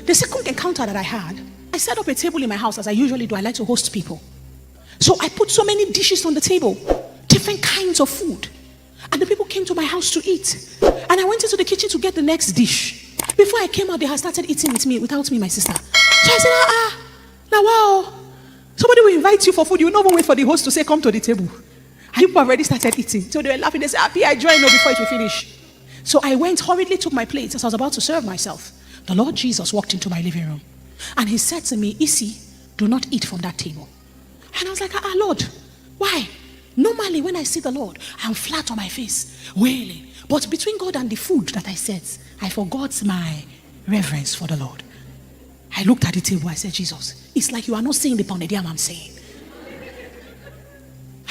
The second encounter that I had, I set up a table in my house as I usually do. I like to host people. So I put so many dishes on the table, different kinds of food. And the people came to my house to eat. And I went into the kitchen to get the next dish. Before I came out, they had started eating with me, without me, my sister. So I said, now wow. Somebody will invite you for food. You will not even wait for the host to say, come to the table. And people have already started eating. So they were laughing. They said, Happy, I joined before it will finish. So I went, hurriedly took my plate as I was about to serve myself. The Lord Jesus walked into my living room. And he said to me, Isi, do not eat from that table. And I was like, Lord, why? Normally when I see the Lord, I'm flat on my face, wailing. But between God and the food that I set, I forgot my reverence for the Lord. I looked at the table, I said, Jesus, it's like you are not saying the pounded yam I'm saying.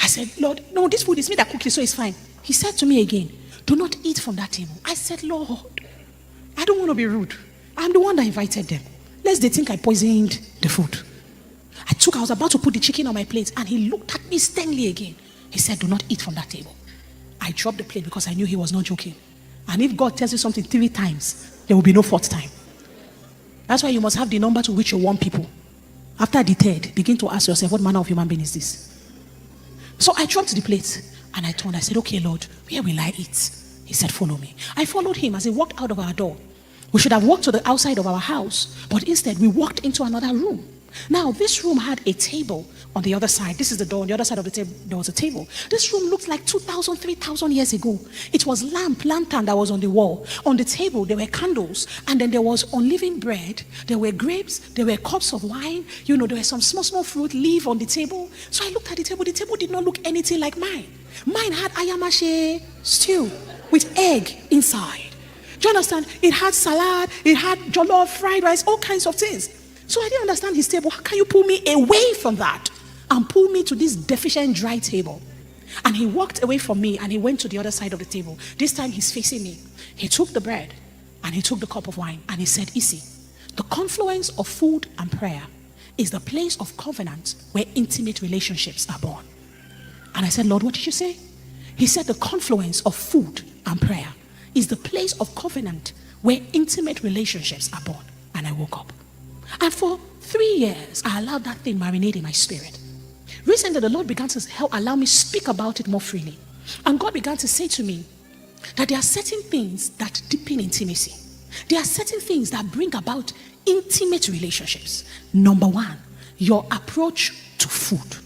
I said, Lord, no, this food is me that cooked it, so it's fine. He said to me again, do not eat from that table. I said, Lord, I don't want to be rude. I'm the one that invited them. Lest they think I poisoned the food. I was about to put the chicken on my plate, and he looked at me sternly again. He said, do not eat from that table. I dropped the plate because I knew he was not joking. And if God tells you something 3 times, there will be no 4th time. That's why you must have the number to which you want people. After the 3rd, begin to ask yourself, what manner of human being is this? So I dropped the plate, and I turned. I said, okay, Lord, where will I eat? He said, follow me. I followed him as he walked out of our door. We should have walked to the outside of our house, but instead we walked into another room. Now, this room had a table on the other side. This is the door. On the other side of the table, there was a table. This room looked like 2,000, 3,000 years ago. It was lantern that was on the wall. On the table, there were candles. And then there was unleavened bread. There were grapes. There were cups of wine. There were some small fruit leaf on the table. So I looked at the table. The table did not look anything like mine. Mine had ayamashi stew with egg inside. Do you understand? It had salad. It had jollof, fried rice, all kinds of things. So I didn't understand his table. How can you pull me away from that and pull me to this deficient dry table? And he walked away from me and he went to the other side of the table. This time he's facing me. He took the bread and he took the cup of wine and he said, Isi, the confluence of food and prayer is the place of covenant where intimate relationships are born. And I said, Lord, what did you say? He said the confluence of food and prayer is the place of covenant where intimate relationships are born. And I woke up. And for 3 years, I allowed that thing marinate in my spirit. Recently, the Lord began to allow me speak about it more freely. And God began to say to me that there are certain things that deepen intimacy. There are certain things that bring about intimate relationships. Number 1, your approach to food.